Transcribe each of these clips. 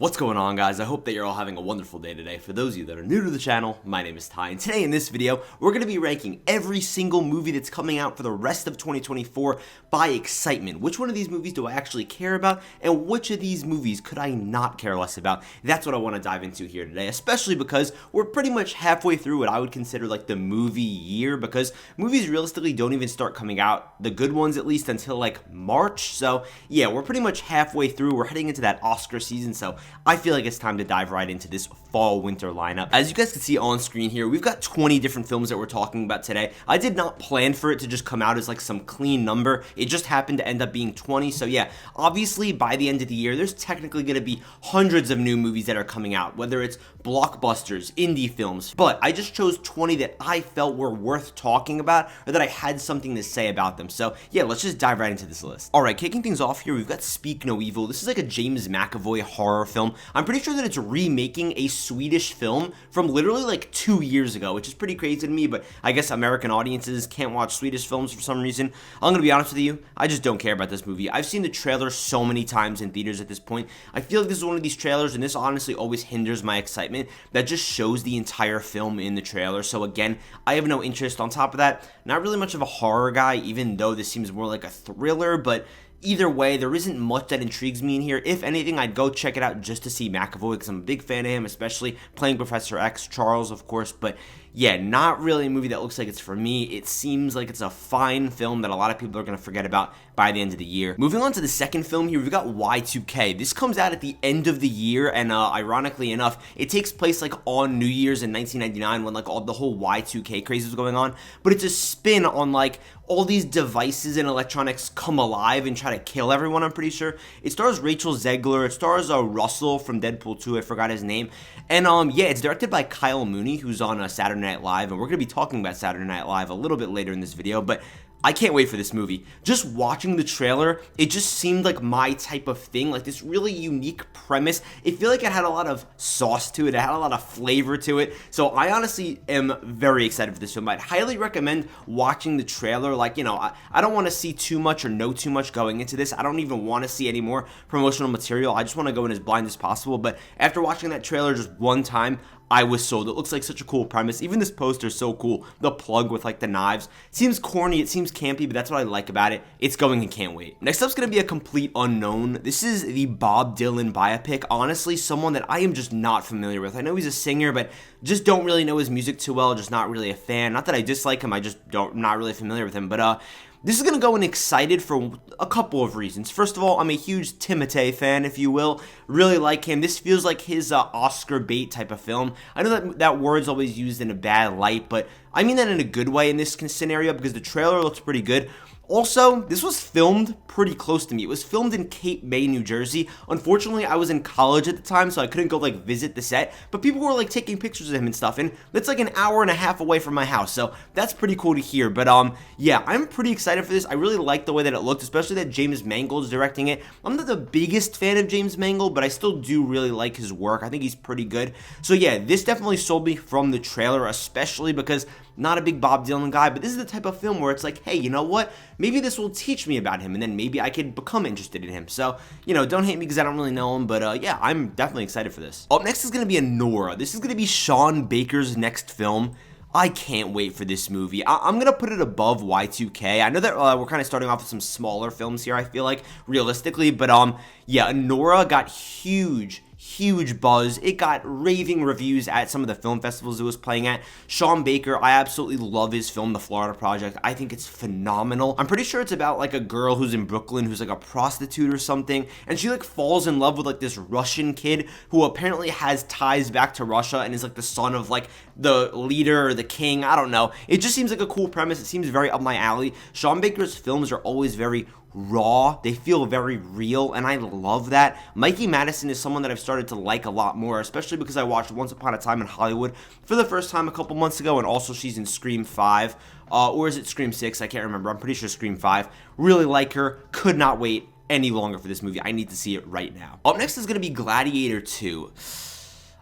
What's going on, guys? I hope that you're all having a wonderful day today. For those of you that are new to the channel, my name is Ty, and today in this video, we're going to be ranking every single movie that's coming out for the rest of 2024 by excitement. Which one of these movies do I actually care about, and which of these movies could I not care less about? That's what I want to dive into here today, especially because we're pretty much halfway through what I would consider like the movie year, because movies realistically don't even start coming out, the good ones at least, until like March. So yeah, we're pretty much halfway through. We're heading into that Oscar season, so I feel like it's time to dive right into this fall-winter lineup. As you guys can see on screen here, we've got 20 different films that we're talking about today. I did not plan for it to just come out as like some clean number. It just happened to end up being 20. So yeah, obviously by the end of the year, there's technically going to be hundreds of new movies that are coming out, whether it's blockbusters, indie films, but I just chose 20 that I felt were worth talking about or that I had something to say about them. So yeah, let's just dive right into this list. All right, kicking things off here, we've got Speak No Evil. This is like a James McAvoy horror film. I'm pretty sure that it's remaking a Swedish film from literally like 2 years ago, which is pretty crazy to me, but I guess American audiences can't watch Swedish films for some reason. I'm gonna be honest with you, I just don't care about this movie. I've seen the trailer so many times in theaters at this point. I feel like this is one of these trailers, and this honestly always hinders my excitement, that just shows the entire film in the trailer. So again, I have no interest. On top of that, not really much of a horror guy, even though this seems more like a thriller, but either way, there isn't much that intrigues me in here. If anything, I'd go check it out just to see McAvoy, because I'm a big fan of him, especially playing Professor X, Charles, of course. But yeah, not really a movie that looks like it's for me. It seems like it's a fine film that a lot of people are going to forget about by the end of the year. Moving on to the second film here, we've got Y2K. This comes out at the end of the year, and ironically enough, it takes place like on New Year's in 1999 when like all the whole Y2K craze was going on. But it's a spin on like all these devices and electronics come alive and try to kill everyone, I'm pretty sure. It stars Rachel Zegler. It stars Russell from Deadpool 2. I forgot his name. And yeah, it's directed by Kyle Mooney, who's on Saturday Night Live. And we're going to be talking about Saturday Night Live a little bit later in this video. But I can't wait for this movie. Just watching the trailer, it just seemed like my type of thing, like this really unique premise. It felt like it had a lot of sauce to it. It had a lot of flavor to it. So I honestly am very excited for this film. I'd highly recommend watching the trailer. Like, you know, I don't want to see too much or know too much going into this. I don't even want to see any more promotional material. I just want to go in as blind as possible. But after watching that trailer just one time, I was sold. It looks like such a cool premise. Even this poster is so cool. The plug with like the knives. It seems corny, it seems campy, but that's what I like about it. It's going and can't wait. Next up's gonna be a complete unknown. This is the Bob Dylan biopic. Honestly, someone that I am just not familiar with. I know he's a singer, but just don't really know his music too well. Just not really a fan. Not that I dislike him, I just not really familiar with him. But this is going to go in excited for a couple of reasons. First of all, I'm a huge Timothée fan, if you will. Really like him. This feels like his Oscar bait type of film. I know that word's always used in a bad light, but I mean that in a good way in this scenario because the trailer looks pretty good. Also, this was filmed pretty close to me. It was filmed in Cape May, New Jersey. Unfortunately, I was in college at the time, so I couldn't go like visit the set, but people were like taking pictures of him and stuff, and that's like an hour and a half away from my house, so that's pretty cool to hear. But yeah, I'm pretty excited for this. I really like the way that it looked, especially that James Mangold's directing it. I'm not the biggest fan of James Mangold, but I still do really like his work. I think he's pretty good. So yeah, this definitely sold me from the trailer, especially because not a big Bob Dylan guy, but this is the type of film where it's like, hey, you know what? Maybe this will teach me about him, and then maybe I could become interested in him. So, you know, don't hate me because I don't really know him, but yeah, I'm definitely excited for this. Up next is going to be Nora. This is going to be Sean Baker's next film. I can't wait for this movie. I'm going to put it above Y2K. I know that we're kind of starting off with some smaller films here, I feel like, realistically, but yeah, Nora got huge buzz. It got raving reviews at some of the film festivals it was playing at. Sean Baker, I absolutely love his film, The Florida Project. I think it's phenomenal. I'm pretty sure it's about like a girl who's in Brooklyn who's like a prostitute or something, and she like falls in love with like this Russian kid who apparently has ties back to Russia and is like the son of like the leader or the king. I don't know. It just seems like a cool premise. It seems very up my alley. Sean Baker's films are always very raw. They feel very real, and I love that. Mikey Madison is someone that I've started to like a lot more, especially because I watched Once Upon a Time in Hollywood for the first time a couple months ago, and also she's in Scream 5, or is it Scream 6? I can't remember. I'm pretty sure Scream 5. Really like her. Could not wait any longer for this movie. I need to see it right now. Up next is going to be Gladiator 2.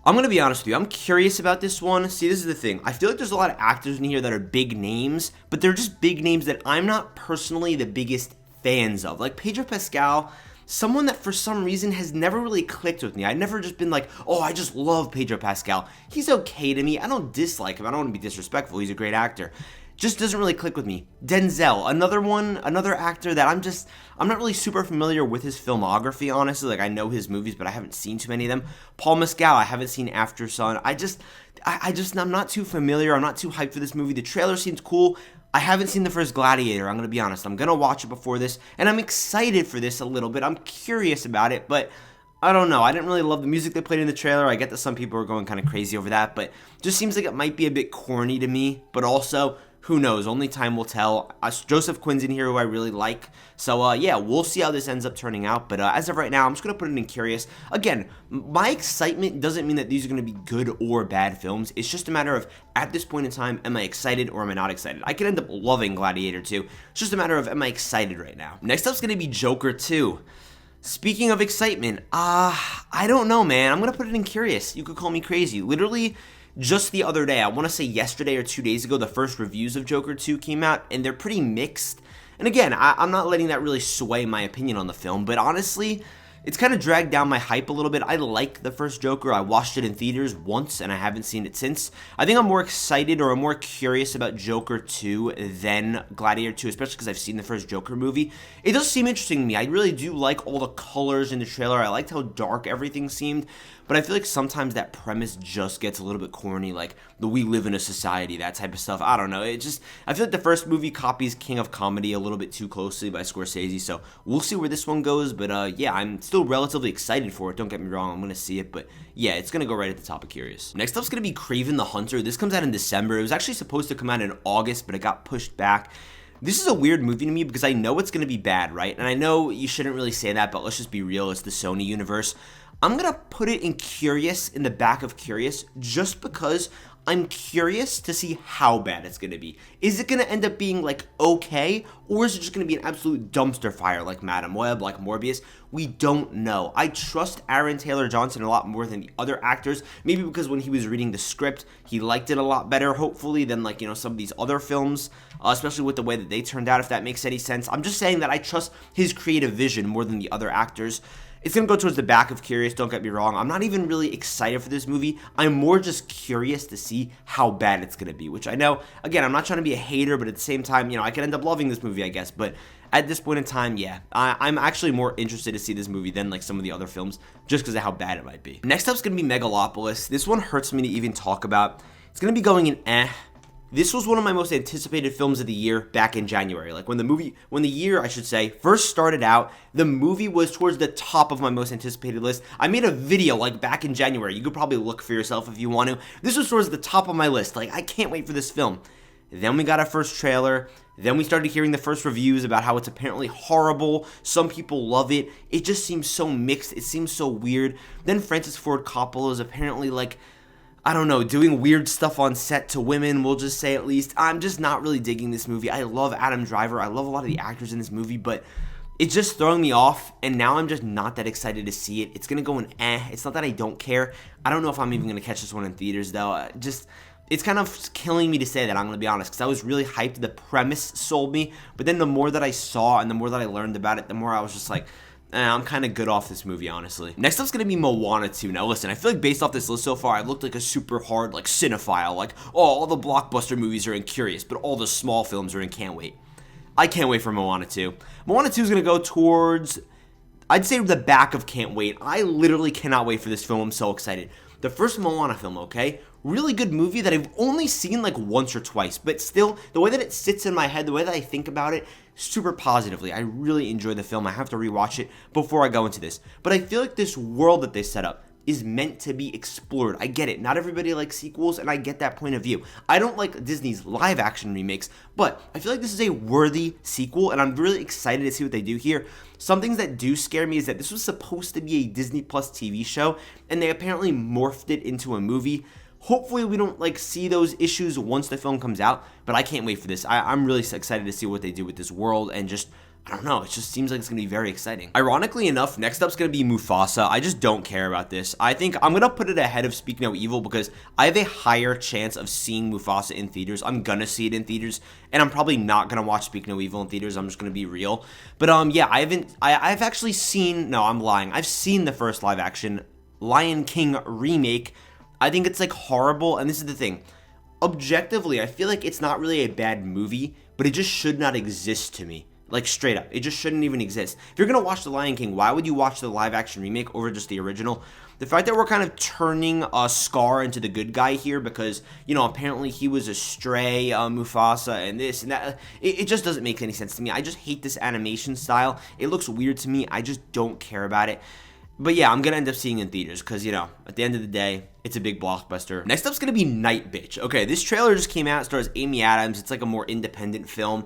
I'm going to be honest with you, I'm curious about this one. See, this is the thing. I feel like there's a lot of actors in here that are big names, but they're just big names that I'm not personally the biggest fans of. Like Pedro Pascal someone that for some reason has never really clicked with me. I've never just been like, oh, I just love Pedro Pascal. He's okay to me. I don't dislike him. I don't want to be disrespectful. He's a great actor. Just doesn't really click with me. Denzel, another actor that I'm not really super familiar with his filmography, honestly. Like, I know his movies, but I haven't seen too many of them. Paul Mescal, I haven't seen Aftersun. I'm not too familiar. I'm not too hyped for this movie. The trailer seems cool. I haven't seen the first Gladiator, I'm going to be honest. I'm going to watch it before this, and I'm excited for this a little bit. I'm curious about it, but I don't know. I didn't really love the music they played in the trailer. I get that some people are going kind of crazy over that, but just seems like it might be a bit corny to me, but also, who knows? Only time will tell. Joseph Quinn's in here, who I really like. So, yeah, we'll see how this ends up turning out. But as of right now, I'm just going to put it in curious. Again, my excitement doesn't mean that these are going to be good or bad films. It's just a matter of, at this point in time, am I excited or am I not excited? I could end up loving Gladiator 2. It's just a matter of, am I excited right now? Next up is going to be Joker 2. Speaking of excitement, I don't know, man. I'm going to put it in curious. You could call me crazy. Literally, just the other day, I want to say yesterday or 2 days ago, the first reviews of Joker 2 came out, and they're pretty mixed. And again, I'm not letting that really sway my opinion on the film, but honestly, it's kind of dragged down my hype a little bit. I like the first Joker. I watched it in theaters once, and I haven't seen it since. I think I'm more excited or I'm more curious about Joker 2 than Gladiator 2, especially because I've seen the first Joker movie. It does seem interesting to me. I really do like all the colors in the trailer. I liked how dark everything seemed, but I feel like sometimes that premise just gets a little bit corny, like the we live in a society, that type of stuff. I don't know. I feel like the first movie copies King of Comedy a little bit too closely by Scorsese, so we'll see where this one goes, but yeah, I'm still relatively excited for it. Don't get me wrong, I'm going to see it, but yeah, it's going to go right at the top of Curious. Next up is going to be Kraven the Hunter. This comes out in December. It was actually supposed to come out in August, but it got pushed back. This is a weird movie to me because I know it's going to be bad, right? And I know you shouldn't really say that, but let's just be real. It's the Sony universe. I'm going to put it in Curious, in the back of Curious, just because I'm curious to see how bad it's going to be. Is it going to end up being, like, okay, or is it just going to be an absolute dumpster fire like Madam Web, like Morbius? We don't know. I trust Aaron Taylor Johnson a lot more than the other actors, maybe because when he was reading the script, he liked it a lot better, hopefully, than, like, you know, some of these other films, especially with the way that they turned out, if that makes any sense. I'm just saying that I trust his creative vision more than the other actors. It's going to go towards the back of Curious, don't get me wrong. I'm not even really excited for this movie. I'm more just curious to see how bad it's going to be, which I know, again, I'm not trying to be a hater, but at the same time, you know, I could end up loving this movie, I guess. But at this point in time, yeah, I'm actually more interested to see this movie than, like, some of the other films, just because of how bad it might be. Next up is going to be Megalopolis. This one hurts me to even talk about. It's going to be going in This was one of my most anticipated films of the year back in January. Like when the year, I should say, first started out, the movie was towards the top of my most anticipated list. I made a video like back in January. You could probably look for yourself if you want to. This was towards the top of my list. Like, I can't wait for this film. Then we got our first trailer. Then we started hearing the first reviews about how it's apparently horrible. Some people love it. It just seems so mixed. It seems so weird. Then Francis Ford Coppola is apparently, like, I don't know, doing weird stuff on set to women, we'll just say at least. I'm just not really digging this movie. I love Adam Driver. I love a lot of the actors in this movie, but it's just throwing me off, and now I'm just not that excited to see it. It's going to go in It's not that I don't care. I don't know if I'm even going to catch this one in theaters, though. It's kind of killing me to say that, I'm going to be honest, because I was really hyped. The premise sold me, but then the more that I saw and the more that I learned about it, the more I was just like, I'm kind of good off this movie, honestly. Next up's going to be Moana 2. Now, listen, I feel like based off this list so far, I've looked like a super hard, like, cinephile. Like, oh, all the blockbuster movies are in Curious, but all the small films are in Can't Wait. I can't wait for Moana 2. Moana 2 is going to go towards, I'd say, the back of Can't Wait. I literally cannot wait for this film. I'm so excited. The first Moana film, okay? Really good movie that I've only seen like once or twice, but still, the way that it sits in my head, the way that I think about it, super positively. I really enjoy the film. I have to rewatch it before I go into this. But I feel like this world that they set up is meant to be explored. I get it. Not everybody likes sequels, and I get that point of view. I don't like Disney's live action remakes, but I feel like this is a worthy sequel, and I'm really excited to see what they do here. Some things that do scare me is that this was supposed to be a Disney Plus TV show, and they apparently morphed it into a movie. Hopefully we don't like see those issues once the film comes out, but I can't wait for this. I'm really excited to see what they do with this world and just I don't know, it just seems like it's gonna be very exciting. Ironically enough, next up's gonna be Mufasa. I just don't care about this. I think I'm gonna put it ahead of Speak No Evil because I have a higher chance of seeing Mufasa in theaters. I'm gonna see it in theaters, and I'm probably not gonna watch Speak No Evil in theaters. I'm just gonna be real. But yeah, I've actually seen, no, I'm lying. I've seen the first live action Lion King remake. I think it's like horrible, and this is the thing. Objectively, I feel like it's not really a bad movie, but it just should not exist to me. Like, straight up. It just shouldn't even exist. If you're going to watch The Lion King, why would you watch the live-action remake over just the original? The fact that we're kind of turning Scar into the good guy here because, you know, apparently he was a stray, Mufasa, and this and that. It just doesn't make any sense to me. I just hate this animation style. It looks weird to me. I just don't care about it. But yeah, I'm going to end up seeing it in theaters because, you know, at the end of the day, it's a big blockbuster. Next up's going to be Night Bitch. Okay, this trailer just came out. It stars Amy Adams. It's like a more independent film.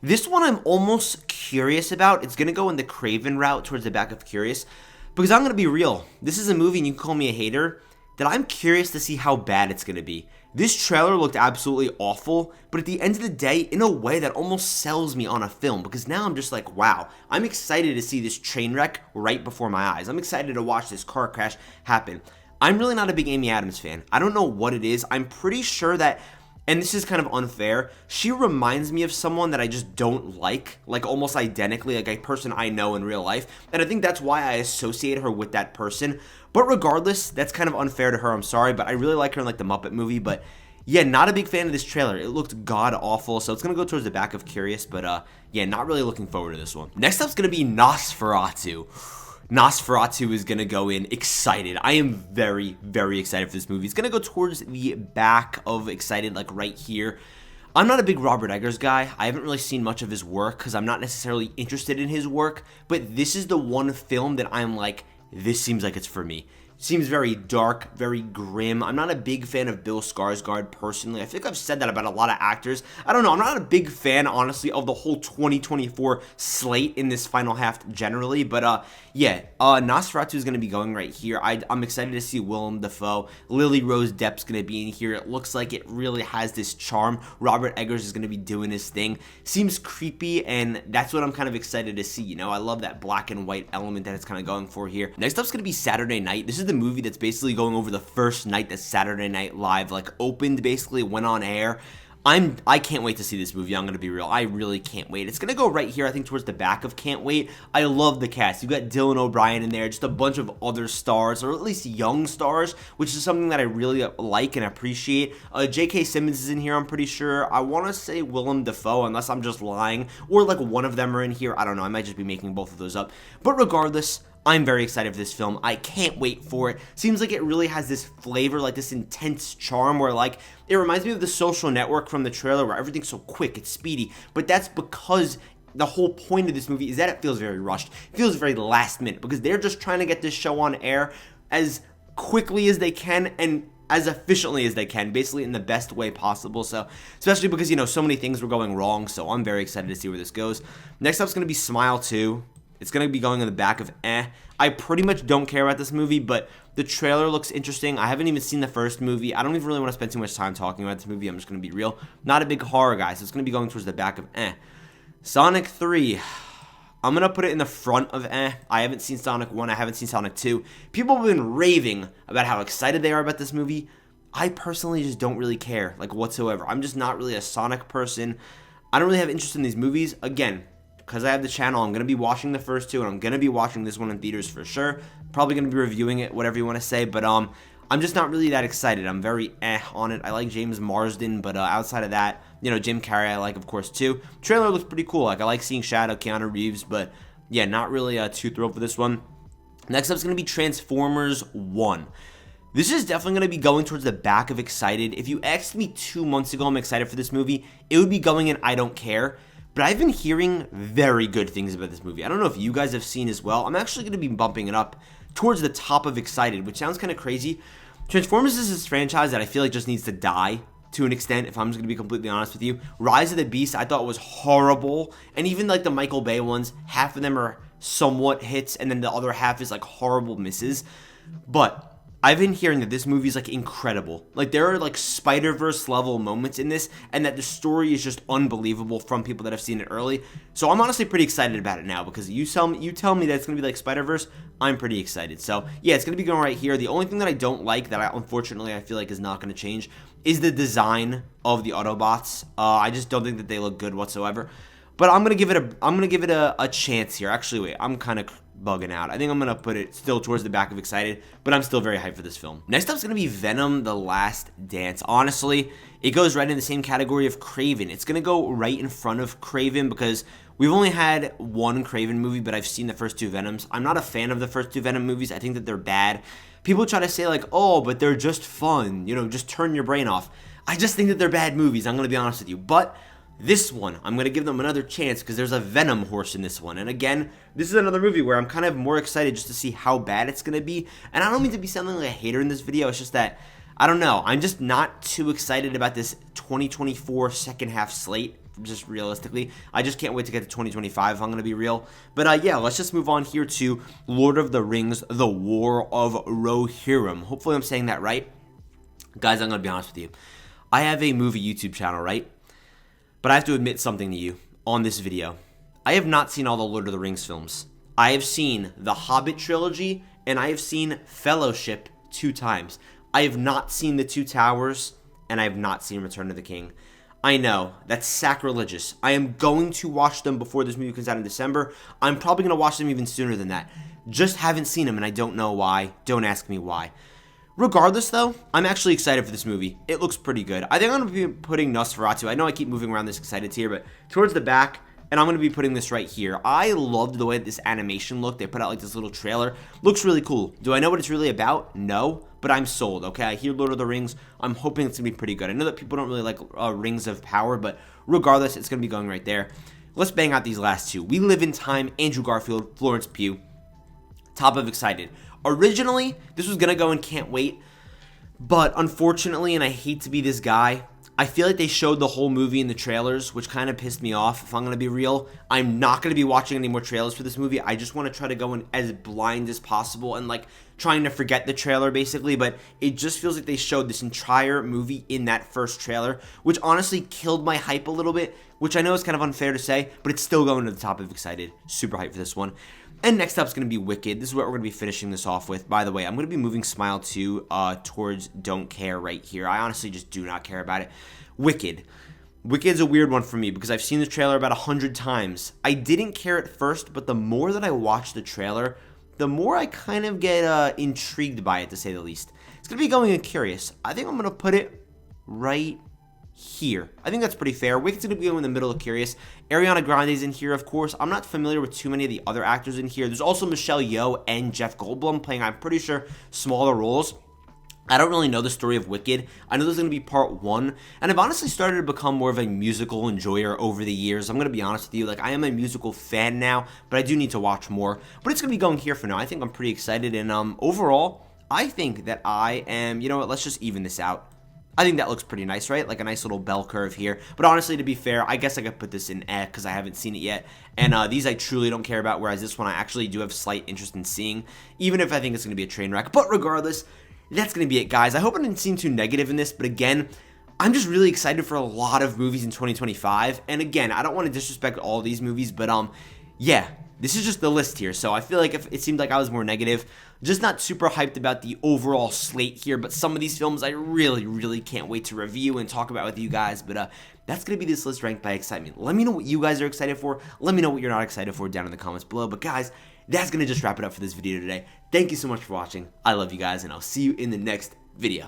This one I'm almost curious about. It's going to go in the Craven route towards the back of Curious. Because I'm going to be real. This is a movie, and you can call me a hater, that I'm curious to see how bad it's going to be. This trailer looked absolutely awful, but at the end of the day, in a way that almost sells me on a film. Because now I'm just like, wow, I'm excited to see this train wreck right before my eyes. I'm excited to watch this car crash happen. I'm really not a big Amy Adams fan. I don't know what it is. I'm pretty sure that, and this is kind of unfair, she reminds me of someone that I just don't like almost identically, like a person I know in real life, and I think that's why I associate her with that person. But regardless, that's kind of unfair to her, I'm sorry, but I really like her in like the Muppet movie. But yeah, not a big fan of this trailer. It looked god-awful, so it's going to go towards the back of Curious, but yeah, not really looking forward to this one. Next up's going to be Nosferatu. Nosferatu is going to go in excited. I am very, very excited for this movie. It's going to go towards the back of excited, like right here. I'm not a big Robert Eggers guy. I haven't really seen much of his work because I'm not necessarily interested in his work. But this is the one film that I'm like, this seems like it's for me. Seems very dark, very grim. I'm not a big fan of Bill Skarsgård personally. I think I've said that about a lot of actors. I don't know. I'm not a big fan, honestly, of the whole 2024 slate in this final half generally. But yeah, Nosferatu is going to be going right here. I'm excited to see Willem Dafoe. Lily Rose Depp's going to be in here. It looks like it really has this charm. Robert Eggers is going to be doing his thing. Seems creepy, and that's what I'm kind of excited to see. You know, I love that black and white element that it's kind of going for here. Next up's going to be Saturday Night. This is the movie that's basically going over the first night that Saturday Night Live like opened, basically went on air. I can't wait to see this movie. I'm going to be real. I really can't wait. It's going to go right here, I think, towards the back of Can't Wait. I love the cast. You got Dylan O'Brien in there, just a bunch of other stars, or at least young stars, which is something that I really like and appreciate. J.K. Simmons is in here, I'm pretty sure. I want to say Willem Dafoe, unless I'm just lying, or like one of them are in here. I don't know. I might just be making both of those up. But regardless, I'm very excited for this film. I can't wait for it. Seems like it really has this flavor, like this intense charm where like, it reminds me of The Social Network from the trailer where everything's so quick, it's speedy. But that's because the whole point of this movie is that it feels very rushed. It feels very last minute because they're just trying to get this show on air as quickly as they can and as efficiently as they can, basically in the best way possible. So, especially because, you know, so many things were going wrong. So I'm very excited to see where this goes. Next up is going to be Smile 2. It's going to be going in the back of I pretty much don't care about this movie, but the trailer looks interesting. I haven't even seen the first movie. I don't even really want to spend too much time talking about this movie. I'm just going to be real. Not a big horror guy, so it's going to be going towards the back of Sonic 3. I'm going to put it in the front of I haven't seen Sonic 1. I haven't seen Sonic 2. People have been raving about how excited they are about this movie. I personally just don't really care, like, whatsoever. I'm just not really a Sonic person. I don't really have interest in these movies. Again, because I have the channel, I'm going to be watching the first two, and I'm going to be watching this one in theaters for sure. Probably going to be reviewing it, whatever you want to say, but I'm just not really that excited. I'm very on it. I like James Marsden, but outside of that, you know, Jim Carrey I like, of course, too. Trailer looks pretty cool. Like, I like seeing Shadow, Keanu Reeves, but yeah, not really too thrilled for this one. Next up is going to be Transformers 1. This is definitely going to be going towards the back of excited. If you asked me 2 months ago I'm excited for this movie, it would be going in I don't care. But I've been hearing very good things about this movie. I don't know if you guys have seen as well. I'm actually going to be bumping it up towards the top of excited, which sounds kind of crazy. Transformers is this franchise that I feel like just needs to die to an extent, if I'm just going to be completely honest with you. Rise of the Beast I thought was horrible. And even like the Michael Bay ones, half of them are somewhat hits, and then the other half is like horrible misses. But I've been hearing that this movie is like incredible. Like there are like Spider-Verse level moments in this, and that the story is just unbelievable from people that have seen it early. So I'm honestly pretty excited about it now, because you tell me that it's gonna be like Spider-Verse, I'm pretty excited. So yeah, it's gonna be going right here. The only thing that I don't like, that unfortunately I feel like is not gonna change, is the design of the Autobots. I just don't think that they look good whatsoever. But I'm gonna give it a chance here. Actually, wait, I'm kind of bugging out. I think I'm gonna put it still towards the back of excited, but I'm still very hyped for this film. Next up is gonna be Venom: The Last Dance. Honestly, it goes right in the same category of Kraven. It's gonna go right in front of Kraven because we've only had one Kraven movie, but I've seen the first two Venoms. I'm not a fan of the first two Venom movies. I think that they're bad. People try to say like, oh, but they're just fun. You know, just turn your brain off. I just think that they're bad movies. I'm gonna be honest with you, but this one, I'm going to give them another chance because there's a Venom horse in this one. And again, this is another movie where I'm kind of more excited just to see how bad it's going to be. And I don't mean to be sounding like a hater in this video. It's just that, I don't know, I'm just not too excited about this 2024 second half slate, just realistically. I just can't wait to get to 2025 if I'm going to be real. But yeah, let's just move on here to Lord of the Rings: The War of Rohirrim. Hopefully I'm saying that right. Guys, I'm going to be honest with you. I have a movie YouTube channel, right? But I have to admit something to you on this video. I have not seen all the Lord of the Rings films. I have seen the Hobbit trilogy, and I have seen Fellowship 2 times. I have not seen the Two Towers, and I have not seen Return of the King. I know, that's sacrilegious. I am going to watch them before this movie comes out in December. I'm probably going to watch them even sooner than that. Just haven't seen them, and I don't know why. Don't ask me why. Regardless, though, I'm actually excited for this movie. It looks pretty good. I think I'm going to be putting Nosferatu. I know I keep moving around this excited tier, but towards the back, and I'm going to be putting this right here. I loved the way this animation looked. They put out like this little trailer. Looks really cool. Do I know what it's really about? No, but I'm sold, okay? I hear Lord of the Rings. I'm hoping it's going to be pretty good. I know that people don't really like Rings of Power, but regardless, it's going to be going right there. Let's bang out these last two. We Live in Time, Andrew Garfield, Florence Pugh. Top of excited. Originally, this was going to go in Can't Wait, but unfortunately, and I hate to be this guy, I feel like they showed the whole movie in the trailers, which kind of pissed me off, if I'm going to be real. I'm not going to be watching any more trailers for this movie. I just want to try to go in as blind as possible and like trying to forget the trailer basically, but it just feels like they showed this entire movie in that first trailer, which honestly killed my hype a little bit, which I know is kind of unfair to say, but it's still going to the top of excited. Super hyped for this one. And next up is going to be Wicked. This is what we're going to be finishing this off with. By the way, I'm going to be moving Smile 2 towards Don't Care right here. I honestly just do not care about it. Wicked. Wicked's a weird one for me because I've seen the trailer about 100 times. I didn't care at first, but the more that I watch the trailer, the more I kind of get intrigued by it, to say the least. It's going to be going in Curious. I think I'm going to put it right here. I think that's pretty fair. Wicked's going to be in the middle of Curious. Ariana Grande's in here, of course. I'm not familiar with too many of the other actors in here. There's also Michelle Yeoh and Jeff Goldblum playing, I'm pretty sure, smaller roles. I don't really know the story of Wicked. I know there's going to be part 1, and I've honestly started to become more of a musical enjoyer over the years. I'm going to be honest with you. Like, I am a musical fan now, but I do need to watch more. But it's going to be going here for now. I think I'm pretty excited, and overall, I think that I am, you know what, let's just even this out. I think that looks pretty nice, right? Like a nice little bell curve here. But honestly, to be fair, I guess I could put this in E because I haven't seen it yet. And these I truly don't care about, whereas this one I actually do have slight interest in seeing, even if I think it's going to be a train wreck. But regardless, that's going to be it, guys. I hope I didn't seem too negative in this, but again, I'm just really excited for a lot of movies in 2025. And again, I don't want to disrespect all these movies, but yeah, this is just the list here. So I feel like if it seemed like I was more negative, just not super hyped about the overall slate here, but some of these films I really, really can't wait to review and talk about with you guys. But that's going to be this list ranked by excitement. Let me know what you guys are excited for. Let me know what you're not excited for down in the comments below. But guys, that's going to just wrap it up for this video today. Thank you so much for watching. I love you guys, and I'll see you in the next video.